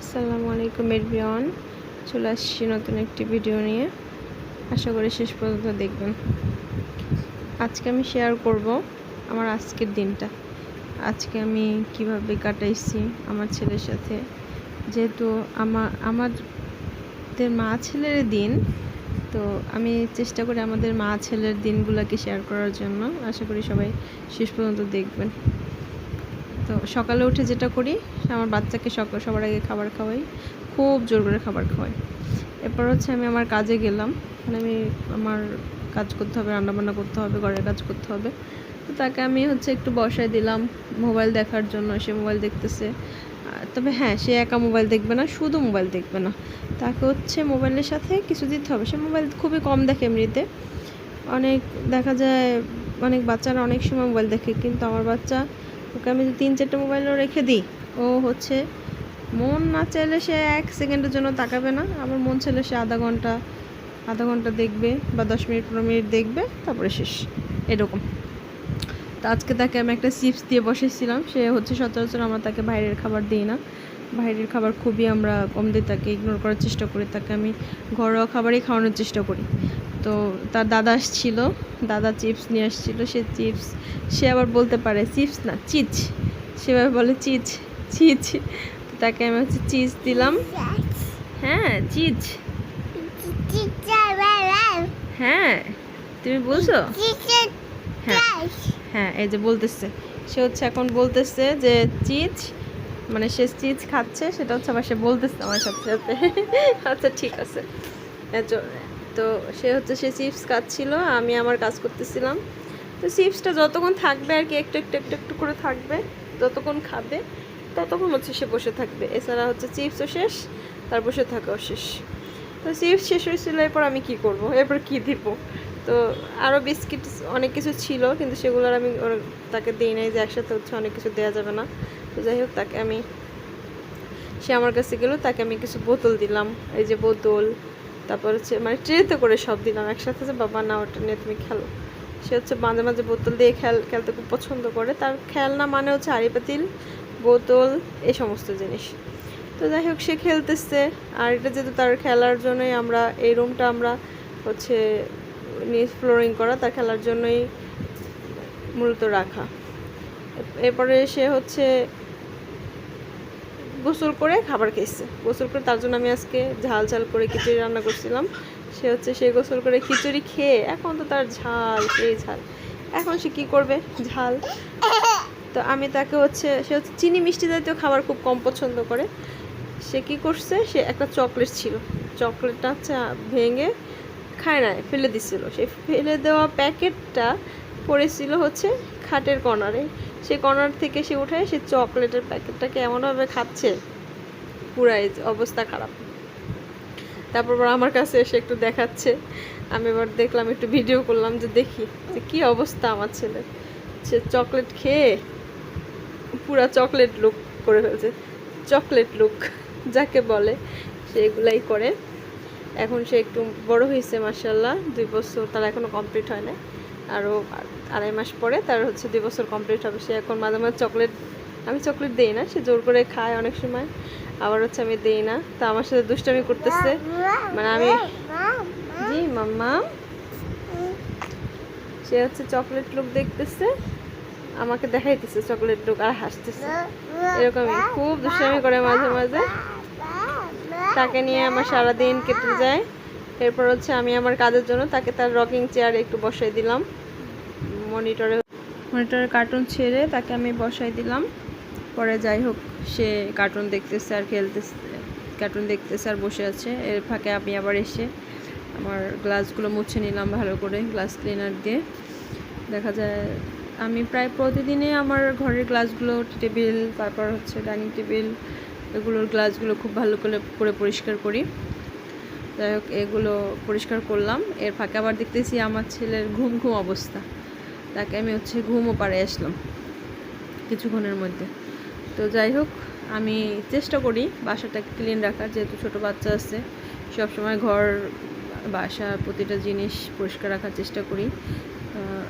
আসসালামু আলাইকুম এভরিওয়ান, চলে আসছি নতুন একটি ভিডিও নিয়ে। আশা করি শেষ পর্যন্ত দেখবেন। আজকে আমি শেয়ার করব আমার আজকের দিনটা। আজকে আমি কিভাবে কাটাইছি আমার ছেলের সাথে। যেহেতু আমাদের মা ছেলের দিন, তো আমি চেষ্টা করি আমাদের মা ছেলের দিনগুলোকে শেয়ার করার জন্য। আশা করি সবাই শেষ পর্যন্ত দেখবেন। তো সকালে উঠে যেটা করি, আমার বাচ্চাকে সবার আগে খাবার খাওয়াই, খুব জোর করে খাবার খাওয়াই। এরপর হচ্ছে আমি আমার কাজে গেলাম। আমি আমার কাজ করতে হবে, রান্নাবান্না করতে হবে, ঘরের কাজ করতে হবে। তো তাকে আমি হচ্ছে একটু বসায় দিলাম মোবাইল দেখার জন্য। সে মোবাইল দেখতেছে, তবে হ্যাঁ, সে একা মোবাইল দেখবে না, শুধু মোবাইল দেখবে না, তাকে হচ্ছে মোবাইলের সাথে কিছু দিতে হবে। সে মোবাইল খুবই কম দেখে এমনিতে। অনেক দেখা যায় অনেক বাচ্চারা অনেক সময় মোবাইল দেখে, কিন্তু আমার বাচ্চা, ওকে আমি 3-4টা মোবাইলও রেখে দিই, ও হচ্ছে মন না চাইলে সে 1 সেকেন্ডের জন্য তাকাবে না। আবার মন চাইলে সে আধা ঘন্টা দেখবে বা 10 মিনিট 15 মিনিট দেখবে, তারপরে শেষ, এরকম। তো আজকে তাকে আমি একটা চিপস দিয়ে বসেছিলাম। সে হচ্ছে সচরাচর আমরা তাকে বাইরের খাবার দিই না, বাইরের খাবার খুবই আমরা কম দিই, তাকে ইগনোর করার চেষ্টা করি। তাকে আমি ঘরোয়া খাবারই খাওয়ানোর চেষ্টা করি। তো তার দাদা আসছিল, দাদা চিপস নিয়ে আসছিল। সে আবার বলতে পারে চিপস না, চিজ। সেভাবে বলে চিজ। তাকে আমি হচ্ছে চিজ দিলাম। হ্যাঁ, চিজ। হ্যাঁ, তুমি বলছো? হ্যাঁ হ্যাঁ, এই যে বলতেছে, সে হচ্ছে এখন বলতেছে যে চিজ, মানে সে চিজ খাচ্ছে, সেটা হচ্ছে আবার সে বলতেছে আমার সাথে সাথে। আচ্ছা ঠিক আছে। তো সে চিপস খাচ্ছিল, আমি আমার কাজ করতেছিলাম। তো চিপসটা যতক্ষণ থাকবে আর কি, একটু করে থাকবে, যতক্ষণ খাবে ততক্ষণ হচ্ছে সে বসে থাকবে। এছাড়া হচ্ছে চিপসও শেষ, তার বসে থাকাও শেষ। তো চিপস শেষ হয়েছিল, এরপর আমি কি করব, এরপর কি দিব? তো আরও বিস্কিট অনেক কিছু ছিল, কিন্তু সেগুলোর আমি তাকে দিই নাই, যে একসাথে হচ্ছে অনেক কিছু দেওয়া যাবে না। তো যাই হোক, সে আমার কাছে গেল, তাকে আমি কিছু বোতল দিলাম। এই যে বোতল, তারপর হচ্ছে মানে ট্রেতে করে সব দিলাম একসাথে, যে বাবা না, ওটা নিয়ে তুমি খেলো। সে হচ্ছে মাঝে মাঝে বোতল দিয়ে খেলতে খুব পছন্দ করে। তার খেলনা মানে হচ্ছে হাঁড়ি পাতিল, বোতল, এই সমস্ত জিনিস। তো যাই হোক, সে খেলতেছে। আর এটা যেহেতু তার খেলার জন্যই আমরা এই রুমটা আমরা হচ্ছে নিচ ফ্লোরিং করা, তার খেলার জন্যই মূলত রাখা। এরপরে সে হচ্ছে গোসল করে খাবার খেয়েছে। গোসল করে, তার জন্য আমি আজকে ঝাল করে খিচুড়ি রান্না করছিলাম। সে গোসল করে খিচুড়ি খেয়ে এখন তো তার ঝাল, এই ঝাল, এখন সে কি করবে, ঝাল। তো আমি তাকে সে হচ্ছে চিনি মিষ্টি জাতীয় খাবার খুব কম পছন্দ করে। সে কি করছে, সে একটা চকলেট ছিল, চকলেটটা হচ্ছে ভেঙে খায় না, ফেলে দিছিল। সে ফেলে দেওয়া প্যাকেটটা পড়েছিল হচ্ছে খাটের কর্নারে। সেই কর্নার থেকে সে উঠে সে চকলেটের প্যাকেটটাকে এমনভাবে খাচ্ছে, পুরাই অবস্থা খারাপ। তারপর আমার কাছে এসে একটু দেখাচ্ছে। আমি এবার দেখলাম, একটু ভিডিও করলাম, যে দেখি যে কী অবস্থা আমার ছেলে। সে চকলেট খেয়ে পুরা চকলেট লুক করে ফেলছে। চকলেট লুক যাকে বলে, সে এগুলাই করে। এখন সে একটু বড় হয়েছে মাশাআল্লাহ, 2 বছর তার এখনও কমপ্লিট হয় না। আরও 2.5 মাস পরে তার হচ্ছে 2 বছর কমপ্লিট হবে। সে এখন মাঝে মাঝে আমি চকলেট দিই না, সে জোর করে খায় অনেক সময়, আবার হচ্ছে আমি দিই না। তো আমার সাথে দুষ্টামি করতেছে, মানে আমি, জি মাম্মা, সে হচ্ছে চকলেট লুক দেখতেছে, আমাকে দেখাইতেছে চকলেট লুক, আর হাসতেছে। এরকমই খুব দুষ্টামি করে মাঝে মাঝে। তাকে নিয়ে আমার সারাদিন কেটে যায়। এরপর হচ্ছে আমি আমার কাজের জন্য তাকে তার রকিং চেয়ারে একটু বসাই দিলাম। মনিটরে কার্টুন ছেড়ে তাকে আমি বসাই দিলাম। পরে যাই হোক, সে কার্টুন দেখতেছে আর বসে আছে। এর ফাঁকে আমি আবার এসে আমার গ্লাসগুলো মুছে নিলাম ভালো করে গ্লাস ক্লিনার দিয়ে। দেখা যায় আমি প্রায় প্রতিদিনই আমার ঘরের গ্লাসগুলো, টেবিল, তারপর হচ্ছে ডাইনিং টেবিল, এগুলোর গ্লাসগুলো খুব ভালো করে পরিষ্কার করি। যাই হোক, এগুলো পরিষ্কার করলাম। এর ফাঁকে আবার দেখতেছি আমার ছেলের ঘুম অবস্থা। তাকে আমি হচ্ছে ঘুমও পাড়ে আসলাম কিছুক্ষণের মধ্যে। তো যাই হোক, আমি চেষ্টা করি বাসাটাকে ক্লিন রাখার, যেহেতু ছোটো বাচ্চা আছে, সবসময় বাসার প্রতিটা জিনিস পরিষ্কার রাখার চেষ্টা করি।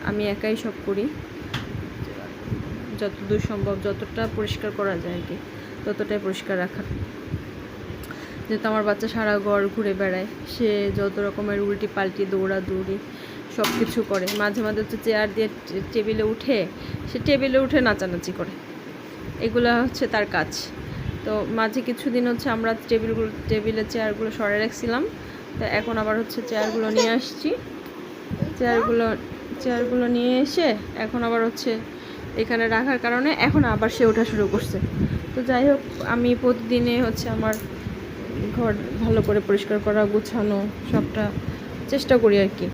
আমি একাই সব করি, যতদূর সম্ভব যতটা পরিষ্কার করা যায় আর কি, ততটাই পরিষ্কার রাখার। যেহেতু আমার বাচ্চা সারা ঘর ঘুরে বেড়ায়, সে যত রকমের উল্টি পাল্টি দৌড়াদৌড়ি সব কিছু করে। মাঝে মাঝে হচ্ছে চেয়ার দিয়ে টেবিলে উঠে নাচানাচি করে, এগুলো হচ্ছে তার কাজ। তো মাঝে কিছুদিন হচ্ছে আমরা টেবিলে চেয়ারগুলো সরাই রাখছিলাম, তো এখন আবার হচ্ছে চেয়ারগুলো নিয়ে আসছি। চেয়ারগুলো নিয়ে এসে এখন আবার হচ্ছে এখানে রাখার কারণে এখন আবার সে ওঠা শুরু করছে। তো যাই হোক, আমি প্রতিদিনে হচ্ছে আমার ঘর ভালো করে পরিষ্কার করা, গুছানো সবটা চেষ্টা করি আর কি।